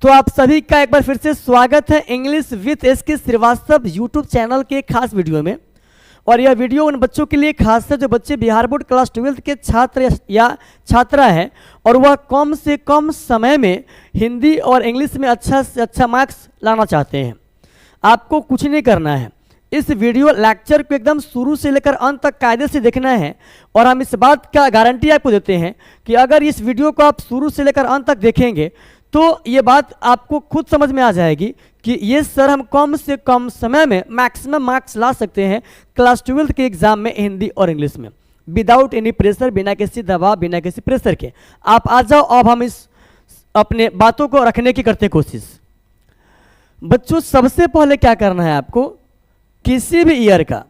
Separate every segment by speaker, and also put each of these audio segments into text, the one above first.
Speaker 1: तो आप सभी का एक बार फिर से स्वागत है इंग्लिश विद एस के श्रीवास्तव यूट्यूब चैनल के खास वीडियो में। और यह वीडियो उन बच्चों के लिए खास है जो बच्चे बिहार बोर्ड क्लास 12 के छात्र या छात्रा है और वह कम से कम समय में हिंदी और इंग्लिश में अच्छा से अच्छा मार्क्स लाना चाहते हैं। आपको कुछ नहीं करना है, इस वीडियो लेक्चर को एकदम शुरू से लेकर अंत तक कायदे से देखना है। और हम इस बात का गारंटी आपको देते हैं कि अगर इस वीडियो को आप शुरू से लेकर अंत तक देखेंगे तो ये बात आपको खुद समझ में आ जाएगी कि ये सर हम कम से कम समय में मैक्सिमम मार्क्स ला सकते हैं क्लास 12 के एग्जाम में हिंदी और इंग्लिश में, विदाउट एनी प्रेशर, बिना किसी दबाव, बिना किसी प्रेशर के। आप आ जाओ, अब हम इस अपने बातों को रखने की करते कोशिश। बच्चों सबसे पहले क्या करना है आपको, किसी भी ईयर का,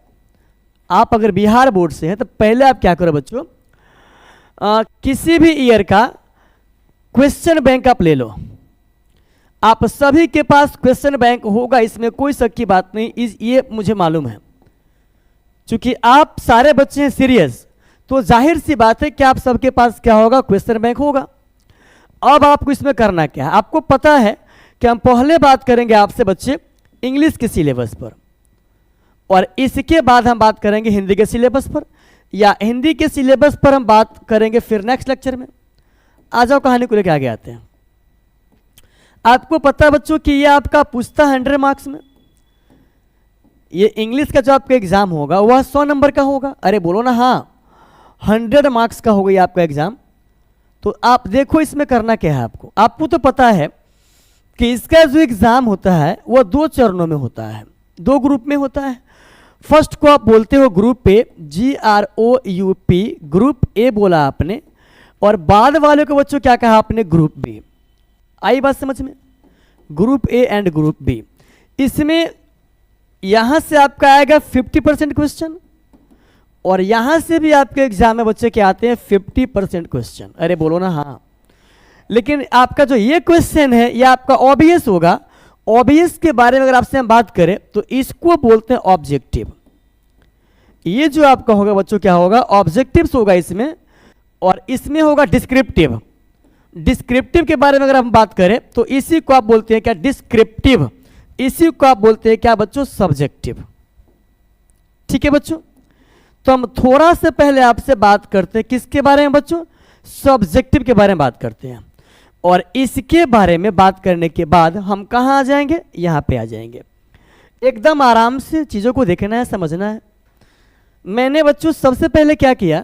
Speaker 1: आप अगर बिहार बोर्ड से हैं तो पहले आप क्या करो बच्चों, किसी भी ईयर का क्वेश्चन बैंक आप ले लो। आप सभी के पास क्वेश्चन बैंक होगा, इसमें कोई शक की बात नहीं, ये मुझे मालूम है। क्योंकि आप सारे बच्चे हैं सीरियस, तो जाहिर सी बात है कि आप सबके पास क्या होगा, क्वेश्चन बैंक होगा। अब आपको इसमें करना क्या है, आपको पता है कि हम पहले बात करेंगे आपसे बच्चे इंग्लिश के सिलेबस पर, और इसके बाद हम बात करेंगे हिंदी के सिलेबस पर, या हिंदी के सिलेबस पर हम बात करेंगे फिर नेक्स्ट लेक्चर में। आ जाओ, कहानी को लेकर आगे आते हैं। आपको पता है बच्चों कि ये आपका पूछता 100 मार्क्स में, ये इंग्लिश का जो आपका एग्जाम होगा वह 100 नंबर का होगा। अरे बोलो ना, हाँ 100 मार्क्स का होगा ये आपका एग्जाम। तो आप देखो इसमें करना क्या है आपको। आपको तो पता है कि इसका जो एग्जाम होता है वह 2 चरणों में होता है, 2 ग्रुप में होता है। फर्स्ट को आप बोलते हो group A, GROUP, group A बोला आपने, और बाद वाले को बच्चों क्या कहा आपने, ग्रुप बी। आई बात समझ में, group A and group B. इसमें यहां से आपका आएगा 50% क्वेश्चन, और यहां से भी आपके एग्जाम में बच्चे क्या आते हैं 50% क्वेश्चन। अरे बोलो ना हाँ। लेकिन आपका जो ये क्वेश्चन है ये आपका ऑब्वियस होगा। ऑब्वियस के बारे में अगर आपसे हम बात करें तो इसको बोलते हैं ऑब्जेक्टिव। ये जो आपका होगा बच्चों क्या होगा, ऑब्जेक्टिव्स होगा इसमें, और इसमें होगा डिस्क्रिप्टिव। डिस्क्रिप्टिव के बारे में अगर हम बात करें तो इसी को आप बोलते हैं क्या, डिस्क्रिप्टिव। इसी को आप बोलते हैं क्या बच्चों, सब्जेक्टिव। ठीक है बच्चों, तो हम थोड़ा से पहले आपसे बात करते हैं किसके बारे में बच्चों, सब्जेक्टिव के बारे में बात करते हैं। और इसके बारे में बात करने के बाद हम कहाँ आ जाएंगे, यहाँ पे आ जाएंगे। एकदम आराम से चीज़ों को देखना है, समझना है। मैंने बच्चों सबसे पहले क्या किया,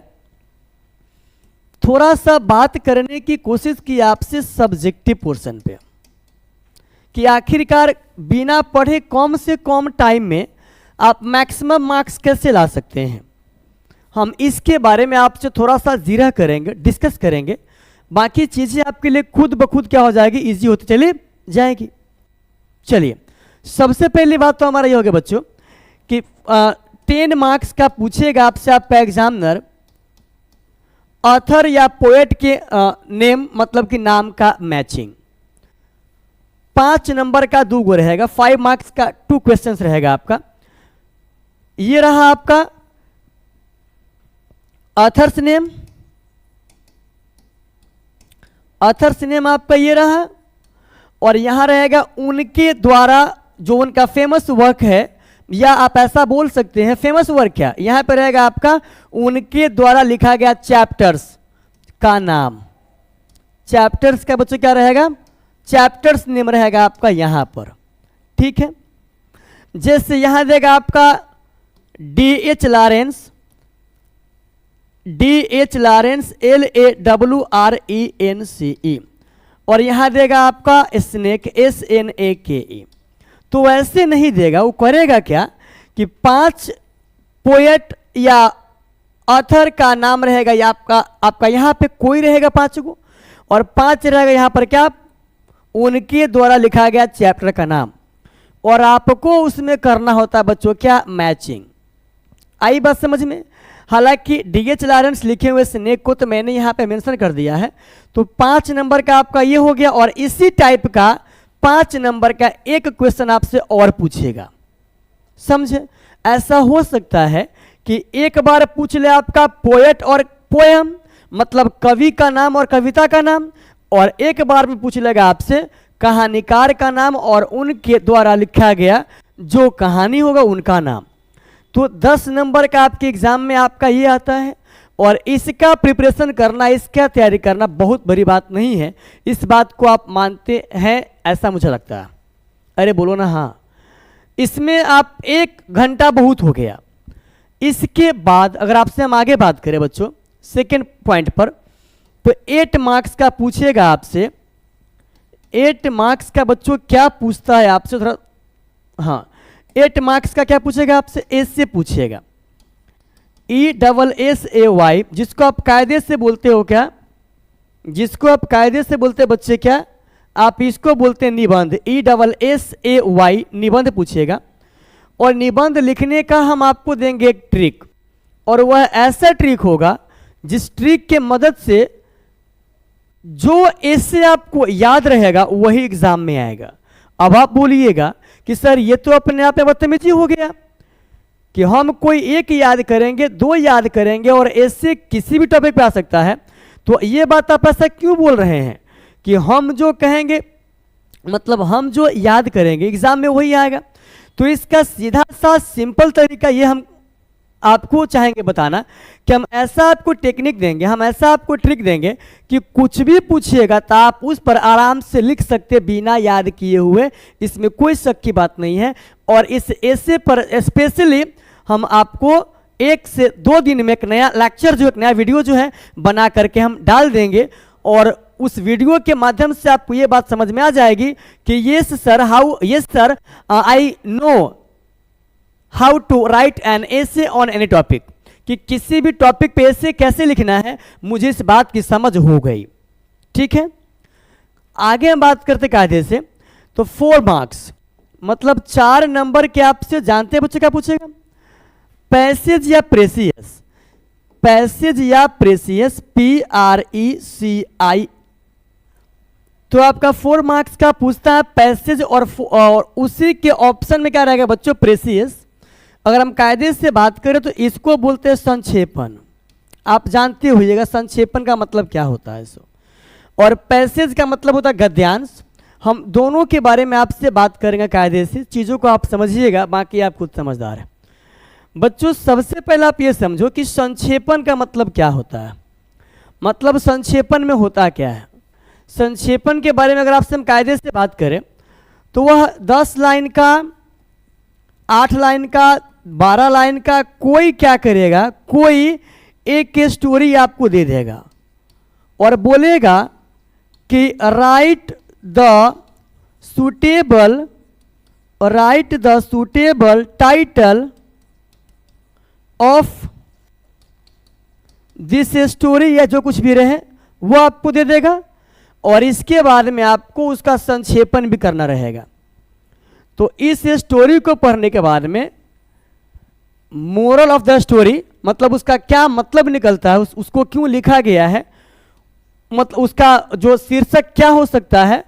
Speaker 1: थोड़ा सा बात करने की कोशिश की आपसे सब्जेक्टिव पोर्शन पे, कि आखिरकार बिना पढ़े कम से कम टाइम में आप मैक्सिमम मार्क्स कैसे ला सकते हैं। हम इसके बारे में आपसे थोड़ा सा जिरह करेंगे, डिस्कस करेंगे। बाकी चीज़ें आपके लिए खुद ब खुद क्या हो जाएगी, इजी होती चली जाएगी। चलिए, सबसे पहली बात तो हमारा ये होगा बच्चों कि 10 मार्क्स का पूछेगा आपसे आपका एग्जामिनर, ऑथर या पोएट के नेम मतलब कि नाम का मैचिंग। 5 नंबर का 2 गो रहेगा, 5 मार्क्स का 2 क्वेश्चंस रहेगा आपका। ये रहा आपका ऑथर्स नेम, ऑथर्स नेम आपका ये रहा, और यहां रहेगा उनके द्वारा जो उनका फेमस वर्क है, या आप ऐसा बोल सकते हैं फेमस वर्क क्या, यहां पर रहेगा आपका उनके द्वारा लिखा गया चैप्टर्स का नाम। चैप्टर्स का बच्चों क्या रहेगा, चैप्टर्स नेम रहेगा आपका यहां पर। ठीक है, जैसे यहां देगा आपका DH लॉरेंस, LAWRENCE, और यहां देगा आपका स्नेक, SNAKE। तो ऐसे नहीं देगा, वो करेगा क्या कि 5 पोएट या ऑथर का नाम रहेगा, या आपका यहाँ पे कोई रहेगा 5 को, और 5 रहेगा यहाँ पर क्या, उनके द्वारा लिखा गया चैप्टर का नाम, और आपको उसमें करना होता है बच्चों क्या, मैचिंग। आई बात समझ में। हालांकि DH लॉरेंस लिखे हुए स्नेक को तो मैंने यहाँ पे मेंशन कर दिया है, तो 5 नंबर का आपका ये हो गया। और इसी टाइप का 5 नंबर का एक क्वेश्चन आपसे और पूछेगा, समझे। ऐसा हो सकता है कि एक बार पूछ ले आपका पोएट और पोएम, मतलब कवि का नाम और कविता का नाम, और एक बार में पूछ लेगा आपसे कहानीकार का नाम और उनके द्वारा लिखा गया जो कहानी होगा उनका नाम। तो 10 नंबर का आपके एग्जाम में आपका ये आता है, और इसका प्रिपरेशन करना, इसका तैयारी करना बहुत बड़ी बात नहीं है। इस बात को आप मानते हैं ऐसा मुझे लगता है? अरे बोलो ना हाँ। इसमें आप 1 घंटा बहुत हो गया। इसके बाद अगर आपसे हम आगे बात करें बच्चों सेकेंड पॉइंट पर, तो 8 मार्क्स का पूछेगा आपसे। 8 मार्क्स का बच्चों क्या पूछता है आपसे थोड़ा, हाँ 8 मार्क्स का क्या पूछेगा आपसे? एस से पूछेगा, ESSAY, जिसको आप कायदे से बोलते हो क्या? जिसको आप कायदे से बोलते बच्चे क्या? आप इसको बोलते हैं निबंध। ESSAY निबंध पूछेगा, और निबंध लिखने का हम आपको देंगे एक ट्रिक, और वह ऐसा ट्रिक होगा जिस ट्रिक के मदद से जो ऐसे आपको याद रहेगा वही एग्जाम में आएगा। अब आप बोलिएगा कि सर ये तो अपने आप में बदतमीजी हो गया कि हम कोई एक याद करेंगे, 2 याद करेंगे, और ऐसे किसी भी टॉपिक पे आ सकता है। तो ये बात आप ऐसा क्यों बोल रहे हैं कि हम जो कहेंगे, मतलब हम जो याद करेंगे एग्जाम में वही आएगा? तो इसका सीधा सा सिंपल तरीका ये हम आपको चाहेंगे बताना कि हम ऐसा आपको टेक्निक देंगे, हम ऐसा आपको ट्रिक देंगे कि कुछ भी पूछिएगा तो आप उस पर आराम से लिख सकते बिना याद किए हुए, इसमें कोई शक की बात नहीं है। और इस ऐसे पर स्पेशली हम आपको 1 से 2 दिन में एक नया लेक्चर जो एक नया वीडियो जो है बना करके हम डाल देंगे, और उस वीडियो के माध्यम से आपको ये बात समझ में आ जाएगी कि yes sir I know how to write an essay on any topic, कि किसी भी टॉपिक पे ऐसे कैसे लिखना है मुझे इस बात की समझ हो गई। ठीक है, आगे हम बात करते कायदे से। तो 4 मार्क्स मतलब 4 नंबर के आपसे जानते हैं बच्चे क्या पूछेगा? पैसेज या प्रेसियस, पैसेज या प्रेसियस, PRECI। तो आपका 4 मार्क्स का पूछता है पैसेज, और उसी के ऑप्शन में क्या रहेगा बच्चों? प्रेसियस। अगर हम कायदे से बात करें तो इसको बोलते हैं संक्षेपण। आप जानते होइएगा संक्षेपण का मतलब क्या होता है सो, और पैसेज का मतलब होता है गद्यांश। हम दोनों के बारे में आपसे बात करेंगे कायदे से, चीज़ों को आप समझिएगा, बाकी आप खुद समझदार हैं। बच्चों सबसे पहले आप ये समझो कि संक्षेपण का मतलब क्या होता है। मतलब संक्षेपण में होता क्या है? संक्षेपण के बारे में अगर आपसे हम कायदे से बात करें तो वह 10 लाइन का, 8 लाइन का, 12 लाइन का, कोई क्या करेगा, कोई एक स्टोरी आपको दे देगा और बोलेगा कि right the suitable title of this story, या जो कुछ भी रहे वो आपको दे देगा, और इसके बाद में आपको उसका संक्षेपण भी करना रहेगा। तो इस स्टोरी को पढ़ने के बाद में मोरल ऑफ द स्टोरी, मतलब उसका क्या मतलब निकलता है, उसको क्यों लिखा गया है, मतलब उसका जो शीर्षक क्या हो सकता है,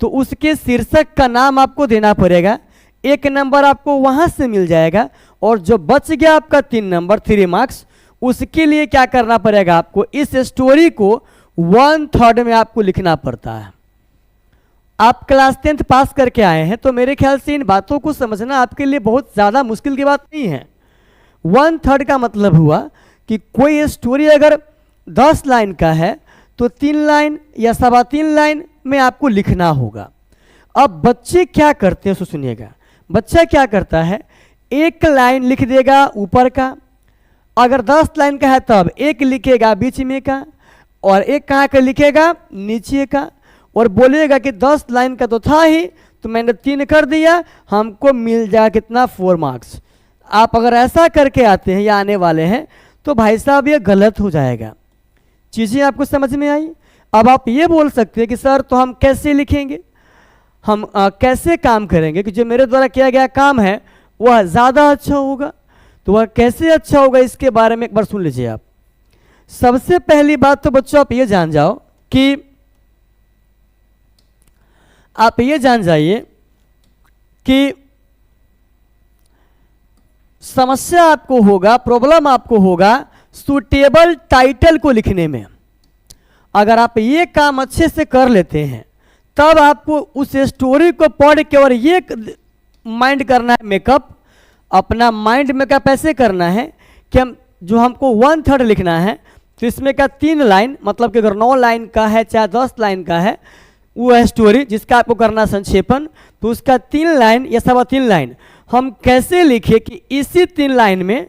Speaker 1: तो उसके शीर्षक का नाम आपको देना पड़ेगा। 1 नंबर आपको वहां से मिल जाएगा, और जो बच गया आपका 3 नंबर 3 मार्क्स, उसके लिए क्या करना पड़ेगा आपको? इस स्टोरी को 1/3 में आपको लिखना पड़ता है। आप क्लास 10th पास करके आए हैं तो मेरे ख्याल से इन बातों को समझना आपके लिए बहुत ज़्यादा मुश्किल की बात नहीं है। 1/3 का मतलब हुआ कि कोई स्टोरी अगर 10 लाइन का है तो 3 लाइन या 3.25 लाइन में आपको लिखना होगा। अब बच्चे क्या करते हैं सुनिएगा, बच्चा क्या करता है, 1 लाइन लिख देगा ऊपर का, अगर 10 लाइन का है तब 1 लिखेगा बीच में का, और 1 कहाँ का लिखेगा? नीचे का, और बोलेगा कि 10 लाइन का तो था ही, तो मैंने 3 कर दिया, हमको मिल जाए कितना? 4 मार्क्स। आप अगर ऐसा करके आते हैं या आने वाले हैं तो भाई साहब ये गलत हो जाएगा। चीज़ें आपको समझ में आई? अब आप ये बोल सकते हैं कि सर तो हम कैसे लिखेंगे, हम कैसे काम करेंगे कि जो मेरे द्वारा किया गया काम है वह ज़्यादा अच्छा होगा। तो वह कैसे अच्छा होगा इसके बारे में एक बार सुन लीजिए आप। सबसे पहली बात तो बच्चों आप ये जान जाओ कि आप ये जान जाइए कि समस्या आपको होगा, प्रॉब्लम आपको होगा सूटेबल टाइटल को लिखने में। अगर आप ये काम अच्छे से कर लेते हैं तब आपको उस स्टोरी को पढ़ के और ये माइंड करना है मेकअप, अपना माइंड मेकअप ऐसे करना है कि हम जो हमको 1/3 लिखना है, तो इसमें का 3 लाइन, मतलब कि अगर 9 लाइन का है चाहे 10 लाइन का है वो है स्टोरी जिसका आपको करना संक्षेपण, तो उसका 3 लाइन या 3.25 लाइन हम कैसे लिखे कि इसी 3 लाइन में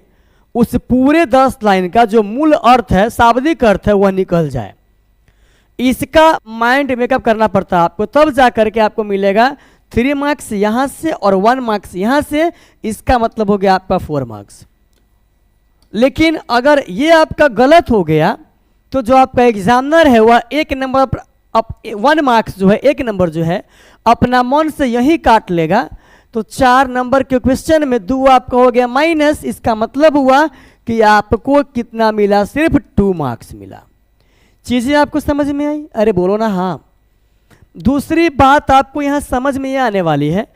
Speaker 1: उस पूरे 10 लाइन का जो मूल अर्थ है, शाब्दिक अर्थ है, वह निकल जाए। इसका माइंड मेकअप करना पड़ता है आपको, तब जा करके आपको मिलेगा 3 मार्क्स यहाँ से और 1 मार्क्स यहाँ से, इसका मतलब हो गया आपका 4 मार्क्स। लेकिन अगर ये आपका गलत हो गया तो जो आपका एग्जामिनर है वह 1 नंबर 1 मार्क्स जो है, 1 नंबर जो है अपना मन से यही काट लेगा, तो 4 नंबर के क्वेश्चन में 2 आपका हो गया माइनस। इसका मतलब हुआ कि आपको कितना मिला, सिर्फ 2 मार्क्स मिला। चीजें आपको समझ में आई? अरे बोलो ना हाँ। दूसरी बात आपको यहाँ समझ में ये आने वाली है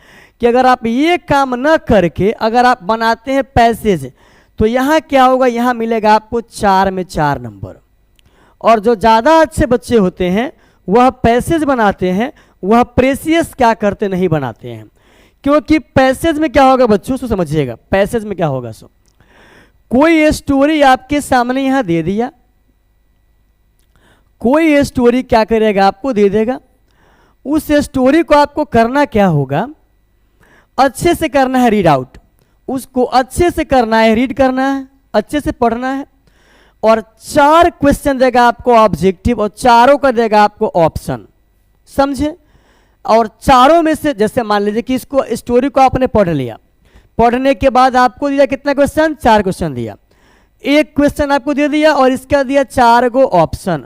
Speaker 1: कि अगर आप ये काम न करके अगर आप बनाते हैं पैसेज, तो यहाँ क्या होगा, यहाँ मिलेगा आपको 4 में 4 नंबर। और जो ज़्यादा अच्छे बच्चे होते हैं वह पैसेज बनाते हैं, वह प्रेसियस क्या करते नहीं बनाते हैं। क्योंकि पैसेज में क्या होगा बच्चों, सो समझिएगा, पैसेज में क्या होगा, सो कोई स्टोरी आपके सामने यहाँ दे दिया, कोई स्टोरी क्या करेगा, आपको दे देगा। उस स्टोरी को आपको करना क्या होगा, अच्छे से करना है रीड आउट, उसको अच्छे से करना है, रीड करना है, अच्छे से पढ़ना है। और 4 क्वेश्चन देगा आपको ऑब्जेक्टिव और चारों का देगा आपको ऑप्शन, समझे। और चारों में से जैसे मान लीजिए कि इसको स्टोरी को आपने पढ़ लिया, पढ़ने के बाद आपको दिया कितना क्वेश्चन, 4 क्वेश्चन दिया, 1 क्वेश्चन आपको दे दिया और इसका दिया 4 गो ऑप्शन।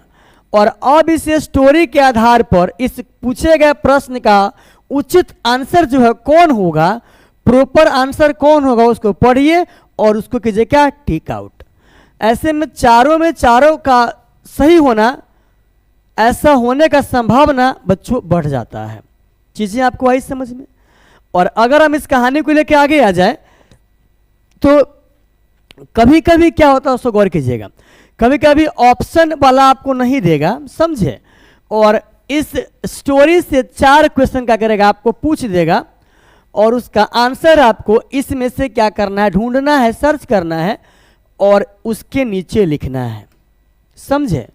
Speaker 1: और अब इस स्टोरी के आधार पर इस पूछे गए प्रश्न का उचित आंसर जो है कौन होगा, प्रॉपर आंसर कौन होगा, उसको पढ़िए और उसको कीजिए क्या, टिक आउट। ऐसे में चारों का सही होना, ऐसा होने का संभावना बच्चों बढ़ जाता है। चीजें आपको आई समझ में? और अगर हम इस कहानी को लेकर आगे आ जाए तो कभी कभी क्या होता है उसको गौर कीजिएगा, कभी कभी ऑप्शन वाला आपको नहीं देगा, समझे, और इस स्टोरी से 4 क्वेश्चन क्या करेगा, आपको पूछ देगा और उसका आंसर आपको इसमें से क्या करना है, ढूंढना है, सर्च करना है और उसके नीचे लिखना है, समझे।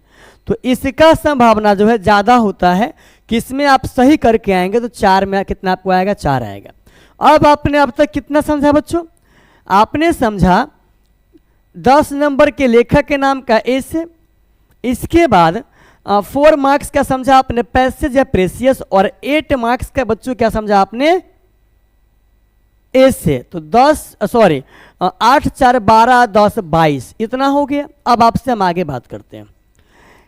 Speaker 1: तो इसका संभावना जो है ज़्यादा होता है कि इसमें आप सही करके आएंगे तो 4 में कितना आपको आएगा, 4 आएगा। अब आपने अब तक कितना समझा बच्चों, आपने समझा 10 नंबर के लेखक के नाम का ए से, इसके बाद 4 मार्क्स का समझा आपने पैसेज या प्रेसियस, और 8 मार्क्स का बच्चों क्या समझा आपने ए से। तो 8 4 12 10 22 इतना हो गया। अब आपसे हम आगे बात करते हैं।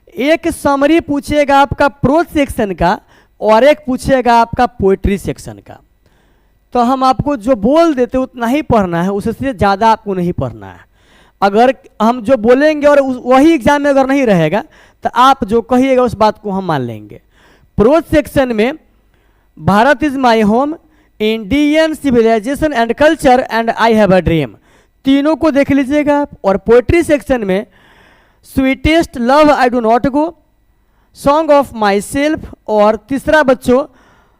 Speaker 1: एक समरी पूछेगा आपका प्रोज सेक्शन का और एक पूछेगा आपका पोएट्री सेक्शन का। तो हम आपको जो बोल देते उतना ही पढ़ना है, उससे ज़्यादा आपको नहीं पढ़ना है। अगर हम जो बोलेंगे और वही एग्जाम में अगर नहीं रहेगा तो आप जो कहिएगा उस बात को हम मान लेंगे। प्रोज सेक्शन में Bharat is my home, Indian civilisation and culture and I have a dream, तीनों को देख लीजिएगा आप। और पोएट्री सेक्शन में sweetest love I do not go, song of myself, और तीसरा बच्चों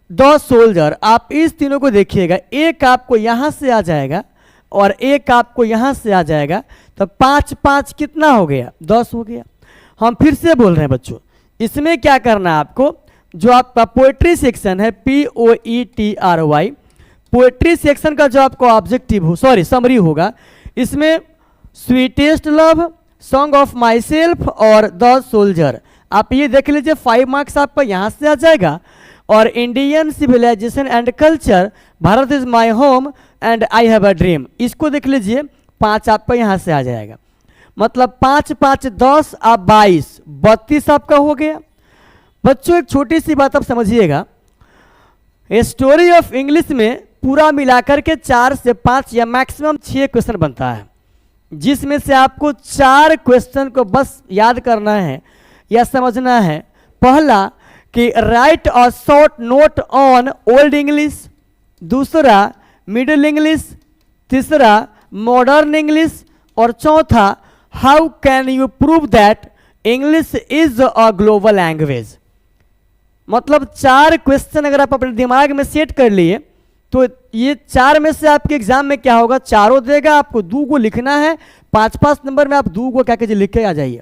Speaker 1: द सोल्जर। आप इस तीनों को देखिएगा, एक आपको यहाँ से आ जाएगा और एक आपको यहाँ से आ जाएगा, तो 5 5 कितना हो गया, 10 हो गया। हम फिर से बोल रहे हैं बच्चों, इसमें क्या करना है आपको, जो आपका पोएट्री सेक्शन है POETRY, पोएट्री सेक्शन का जो आपको ऑब्जेक्टिव हो समरी होगा, इसमें sweetest love, song of myself और द सोल्जर। आप ये देख लीजिए 5 मार्क्स आपका यहाँ से आ जाएगा। और Indian civilisation and culture, Bharat is my home and I have a dream, इसको देख लीजिए 5 आपका यहाँ से आ जाएगा। मतलब 5 5 10 आप 22 32 आपका हो गया। बच्चों एक छोटी सी बात आप समझिएगा, स्टोरी ऑफ इंग्लिश में पूरा मिलाकर के 4 से 5 या मैक्सिमम 6 क्वेश्चन बनता है, जिसमें से आपको 4 क्वेश्चन को बस याद करना है या समझना है। पहला कि right a short note on old English, दूसरा मिडिल इंग्लिश, तीसरा मॉडर्न इंग्लिश, और चौथा how can you prove that English is a global language. मतलब 4 क्वेश्चन अगर आप अपने दिमाग में सेट कर लिए तो ये 4 में से आपके एग्जाम में क्या होगा, चारों देगा, आपको 2 को लिखना है, 5-5 नंबर में आप 2 को क्या कीजिए, लिख के आ जाइए।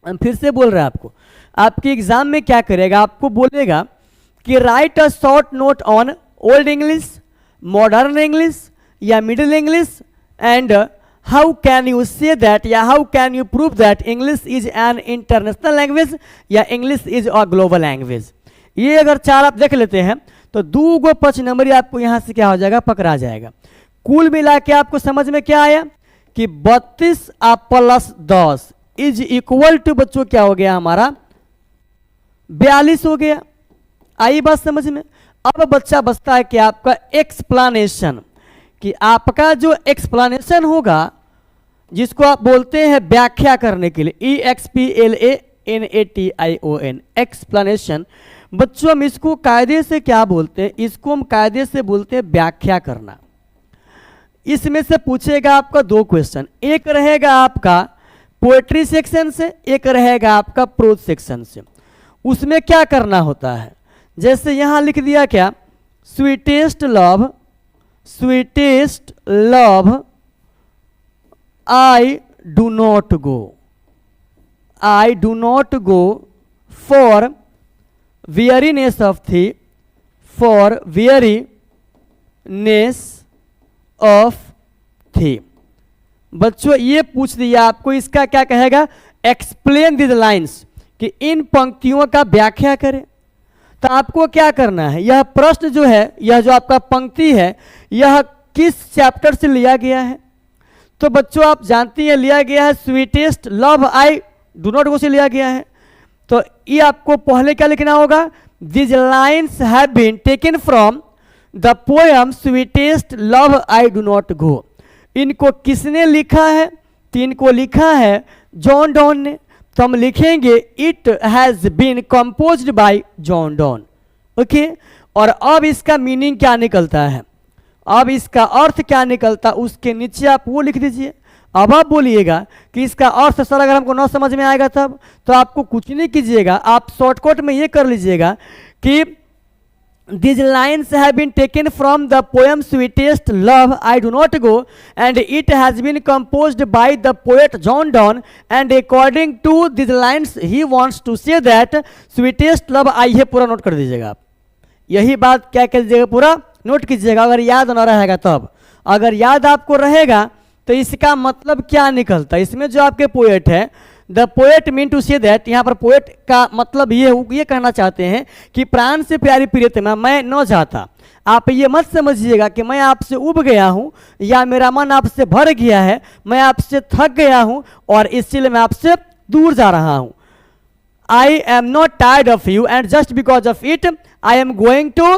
Speaker 1: हम फिर से बोल रहे हैं आपको, आपके एग्जाम में क्या करेगा, आपको बोलेगा कि right a short note on old English, modern English या middle English and how can you say that या how can you prove that English is an international language या English is a global language. ये अगर 4 आप देख लेते हैं तो 2 को 5 नंबर आपको यहाँ से क्या हो जाएगा, पकड़ा जाएगा। कुल मिला के आपको समझ में क्या आया कि 32 प्लस 10 इज इक्वल टू बच्चों क्या हो गया हमारा 42 हो गया। आई बात समझ में। अब बच्चा बचता है कि आपका एक्सप्लेनेशन, कि आपका जो एक्सप्लेनेशन होगा जिसको आप बोलते हैं व्याख्या करने के लिए, EXPLANATION एक्सप्लेनेशन। बच्चों हम इसको कायदे से क्या बोलते हैं, इसको हम कायदे से बोलते हैं व्याख्या करना। इसमें से पूछेगा आपका 2 क्वेश्चन, एक रहेगा आपका पोएट्री सेक्शन से, एक रहेगा आपका प्रोज सेक्शन से। उसमें क्या करना होता है, जैसे यहां लिख दिया क्या, sweetest love I do not go for weariness of thee, for weariness of thee। बच्चों ये पूछ दिया आपको, इसका क्या कहेगा, एक्सप्लेन दिस लाइन्स, कि इन पंक्तियों का व्याख्या करें। तो आपको क्या करना है, यह प्रश्न जो है, यह जो आपका पंक्ति है, यह किस चैप्टर से लिया गया है। तो बच्चों आप जानती हैं लिया गया है sweetest love I do not गो से लिया गया है। तो ये आपको पहले क्या लिखना होगा, this lines have been taken from the poem sweetest love I do not go. इनको किसने लिखा है, तो इनको लिखा है जॉन डॉन ने। तो हम लिखेंगे it has been composed by John Donne. Okay, और अब इसका मीनिंग क्या निकलता है, अब इसका अर्थ क्या निकलता, उसके नीचे आप वो लिख दीजिए। अब आप बोलिएगा कि इसका अर्थ सर अगर हमको न समझ में आएगा तब, तो आपको कुछ नहीं कीजिएगा, आप शॉर्टकट में ये कर लीजिएगा कि these lines have been taken from the poem Sweetest Love I Do Not Go and it has been composed by the poet John Donne and according to these lines he wants to say that sweetest love I। ये पूरा note कर दीजिएगा आप, यही बात क्या कीजिएगा, पूरा नोट कीजिएगा। अगर याद न रहेगा तब, अगर याद आपको रहेगा तो इसका मतलब क्या निकलता है, इसमें जो आपके पोएट है, the poet mean to say that, यहाँ पर पोएट का मतलब ये कहना चाहते हैं कि प्राण से प्यारी प्रियतमा मैं न चाहता, आप ये मत समझिएगा कि मैं आपसे उब गया हूँ या मेरा मन आपसे भर गया है, मैं आपसे थक गया हूँ और इसलिए मैं आपसे दूर जा रहा हूँ। I am not tired of you and just because of it I am going to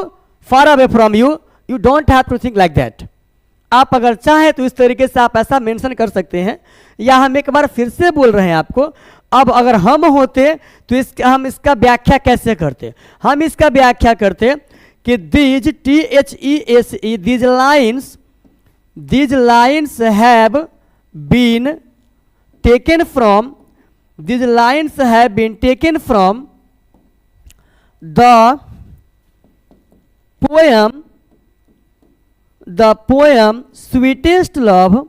Speaker 1: far away from you, you don't have to think like that. आप अगर चाहें तो इस तरीके से आप ऐसा मेंशन कर सकते हैं। या हम एक बार फिर से बोल रहे हैं आपको, अब अगर हम होते तो हम इसका व्याख्या कैसे करते, हम इसका व्याख्या करते कि these THESE these lines have been taken from the poem Sweetest Love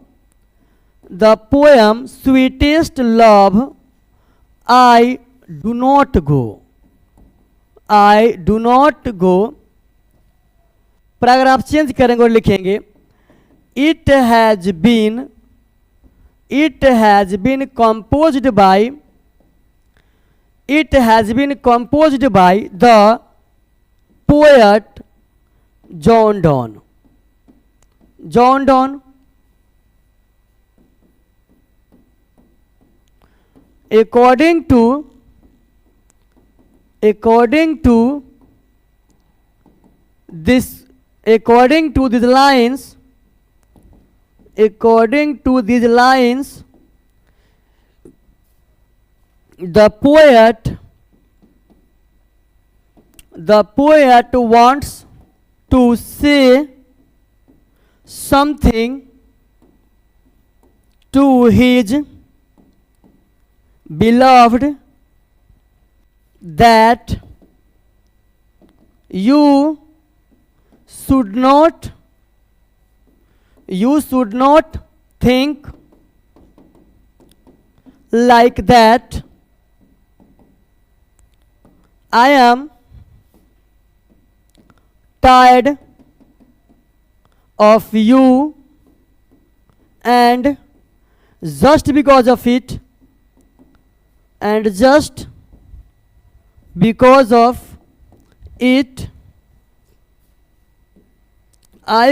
Speaker 1: I do not go। पर अगर आप चेंज करेंगे और लिखेंगे it has been composed by the poet John Donne। according to these lines the poet wants to say something to his beloved that you should not think like that. I am tired of you, and just because of it, I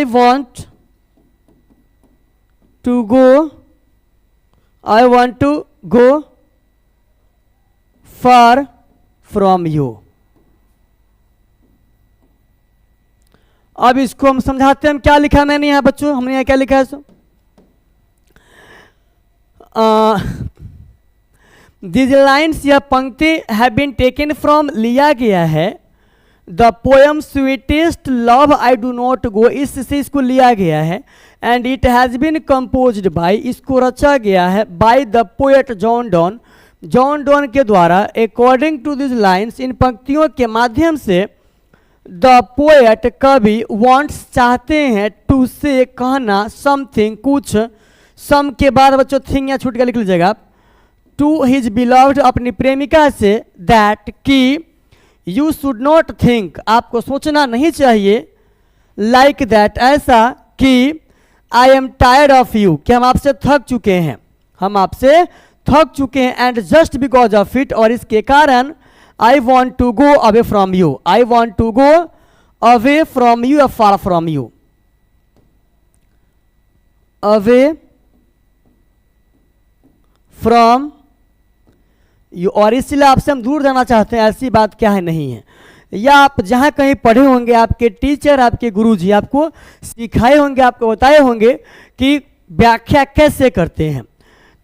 Speaker 1: want to go far from you. अब इसको हम समझाते हैं, हम क्या लिखा मैंने यहाँ बच्चों, हमने यहाँ क्या लिखा है सो दिस लाइन्स, यह पंक्ति हैव बीन टेकन फ्रॉम, लिया गया है the poem sweetest love I do not go, इससे इसको लिया गया है. And it has been composed by, इसको रचा गया है by the poet John Donne, John Donne के द्वारा. अकॉर्डिंग टू दिस लाइन्स, इन पंक्तियों के माध्यम से द पोएट, कवि, वांट्स, चाहते हैं, टू से, कहना, समथिंग, कुछ, सम के बाद बच्चों थिंग या छूट के लिख लीजिएगा, टू हिज बिलव्ड, अपनी प्रेमिका से, दैट, कि, यू शुड नॉट थिंक, आपको सोचना नहीं चाहिए, लाइक दैट, ऐसा, कि, I am tired of you, कि हम आपसे थक चुके हैं, and just because of it, और इसके कारण, I want to go away from you. I want to go away from you or far from you. Away from you. और इसलिए आपसे हम दूर जाना चाहते हैं, ऐसी बात क्या है, नहीं है. या आप जहाँ कहीं पढ़े होंगे, आपके टीचर, आपके गुरुजी आपको सिखाए होंगे, आपको बताए होंगे कि व्याख्या कैसे करते हैं.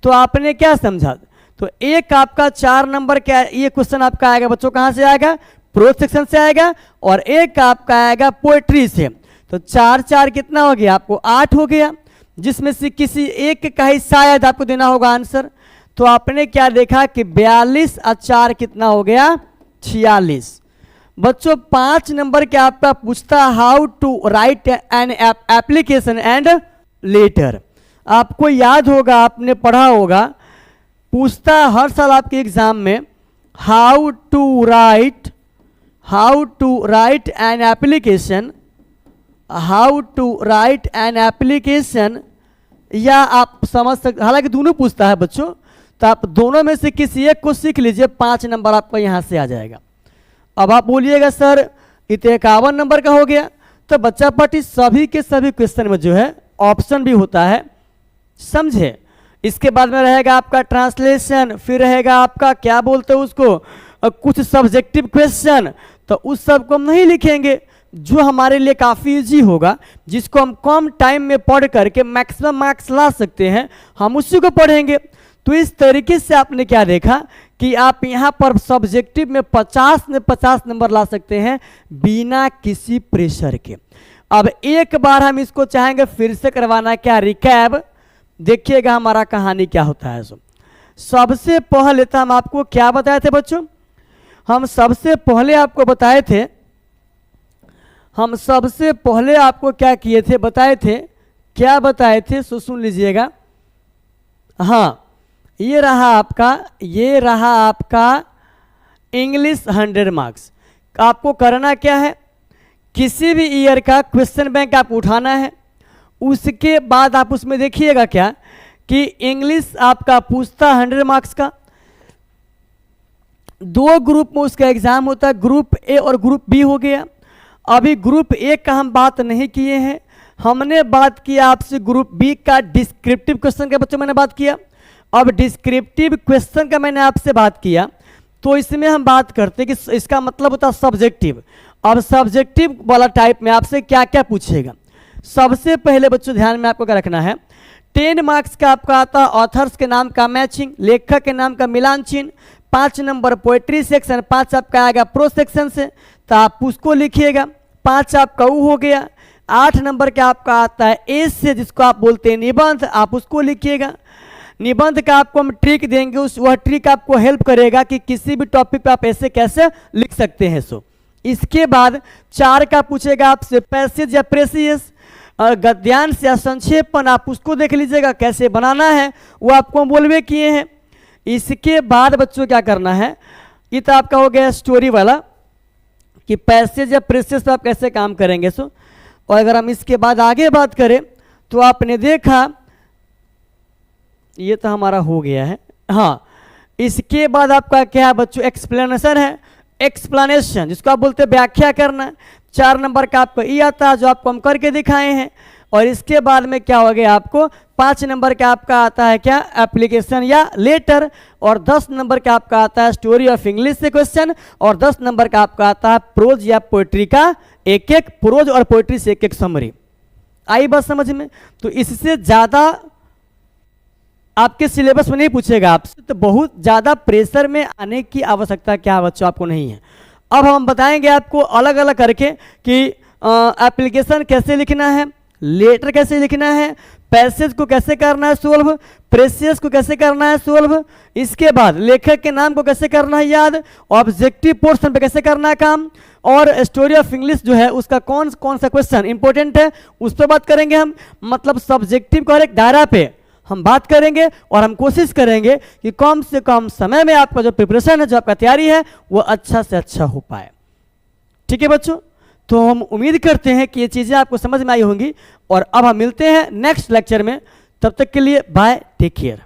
Speaker 1: तो आपने क्या समझा, तो एक आपका 4 नंबर का ये क्वेश्चन आपका आएगा बच्चों, कहाँ से आएगा, प्रोज सेक्शन से आएगा, और एक आपका आएगा पोएट्री से. तो 4 4 कितना हो गया, आपको 8 हो गया, जिसमें से किसी एक का ही शायद आपको देना होगा आंसर. तो आपने क्या देखा कि 42 और 4 कितना हो गया, 46. बच्चों 5 नंबर के आपका पूछता how to write an application and letter. आपको याद होगा, आपने पढ़ा होगा, पूछता हर साल आपके एग्जाम में how to write an application, या आप समझ सकते, हालांकि दोनों पूछता है बच्चों, तो आप दोनों में से किसी एक को सीख लीजिए, 5 नंबर आपका यहाँ से आ जाएगा. अब आप बोलिएगा सर ये तो 51 नंबर का हो गया. तो बच्चा पार्टी सभी के सभी क्वेश्चन में जो है ऑप्शन भी होता है, समझे. इसके बाद में रहेगा आपका ट्रांसलेशन, फिर रहेगा आपका क्या बोलते हैं उसको, कुछ सब्जेक्टिव क्वेश्चन. तो उस सब को हम नहीं लिखेंगे, जो हमारे लिए काफ़ी इजी होगा, जिसको हम कम टाइम में पढ़ करके मैक्सिमम मार्क्स ला सकते हैं, हम उसी को पढ़ेंगे. तो इस तरीके से आपने क्या देखा कि आप यहाँ पर सब्जेक्टिव में 50 नंबर ला सकते हैं बिना किसी प्रेशर के. अब एक बार हम इसको चाहेंगे फिर से करवाना, क्या रिकैप, देखिएगा हमारा कहानी क्या होता है. सबसे पहले तो हम आपको क्या बताए थे बच्चों, हम सबसे पहले आपको बताए क्या किए थे, क्या बताए थे, सुन लीजिएगा. हाँ, ये रहा आपका इंग्लिश 100 मार्क्स. आपको करना क्या है, किसी भी ईयर का क्वेश्चन बैंक आपको उठाना है. उसके बाद आप उसमें देखिएगा क्या कि इंग्लिश आपका पूछता 100 मार्क्स का, 2 ग्रुप में उसका एग्जाम होता है, ग्रुप ए और ग्रुप बी हो गया. अभी ग्रुप ए का हम बात नहीं किए हैं, हमने बात किया आपसे ग्रुप बी का डिस्क्रिप्टिव क्वेश्चन का बच्चों मैंने बात किया. अब डिस्क्रिप्टिव क्वेश्चन का मैंने आपसे बात किया, तो इसमें हम बात करते हैं कि इसका मतलब होता है सब्जेक्टिव. अब सब्जेक्टिव वाला टाइप में आपसे क्या क्या पूछेगा. सबसे पहले बच्चों ध्यान में आपको क्या रखना है, 10 मार्क्स का आपका आता है ऑथर्स के नाम का मैचिंग, लेखक के नाम का मिलान चिन्ह, 5 नंबर पोएट्री सेक्शन, 5 आपका आएगा प्रो सेक्शन से, तो आप उसको लिखिएगा, 5 आपका वो हो गया. 8 नंबर का आपका आता है ए से, जिसको आप बोलते हैं निबंध, आप उसको लिखिएगा. निबंध का आपको हम ट्रिक देंगे, वह ट्रिक आपको हेल्प करेगा कि किसी भी टॉपिक पे आप ऐसे कैसे लिख सकते हैं. इसके बाद 4 का पूछेगा आपसे पैसेज या प्रेसियस, गद्यांश या संक्षेपण, आप उसको देख लीजिएगा कैसे बनाना है, वो आपको बोलवे किए हैं। इसके बाद बच्चों क्या करना है, ये तो आपका हो गया स्टोरी वाला कि पैसेज या प्रेसियस पे आप कैसे काम करेंगे। सो और अगर हम इसके बाद आगे बात करें तो आपने देखा ये तो हमारा हो गया है। हाँ, इसके बाद आपका क्या है बच्चों, एक्सप्लेनेशन है, एक्सप्लेनेशन जिसको आप बोलते हैं व्याख्या करना। 4 नंबर का आपको ये आता है जो आपको हम करके दिखाए हैं। और इसके बाद में क्या हो गया आपको 5 नंबर का आपका आता है क्या, एप्लीकेशन या लेटर। और 10 नंबर का आपका आता है स्टोरी ऑफ इंग्लिश से क्वेश्चन। और 10 नंबर का आपका आता है प्रोज या पोएट्री का एक एक, प्रोज और पोएट्री से एक एक समरी। आई बात समझ में? तो इससे ज़्यादा आपके सिलेबस में नहीं पूछेगा आपसे, तो बहुत ज़्यादा प्रेशर में आने की आवश्यकता क्या बच्चों आपको नहीं है। अब हम बताएंगे आपको अलग अलग करके कि एप्लीकेशन कैसे लिखना है, लेटर कैसे लिखना है, पैसेज को कैसे करना है सोल्व, प्रेसियस को कैसे करना है सोल्व, इसके बाद लेखक के नाम को कैसे करना है याद, ऑब्जेक्टिव पोर्शन पे कैसे करना है काम, और स्टोरी ऑफ इंग्लिश जो है उसका कौन कौन सा क्वेश्चन इंपॉर्टेंट है उस पर बात करेंगे हम। मतलब सब्जेक्टिव का एक दायरा पे हम बात करेंगे और हम कोशिश करेंगे कि कम से कम समय में आपका जो प्रिपरेशन है, जो आपका तैयारी है, वो अच्छा से अच्छा हो पाए। ठीक है बच्चों, तो हम उम्मीद करते हैं कि ये चीज़ें आपको समझ में आई होंगी। और अब हम मिलते हैं नेक्स्ट लेक्चर में, तब तक के लिए बाय, टेक केयर।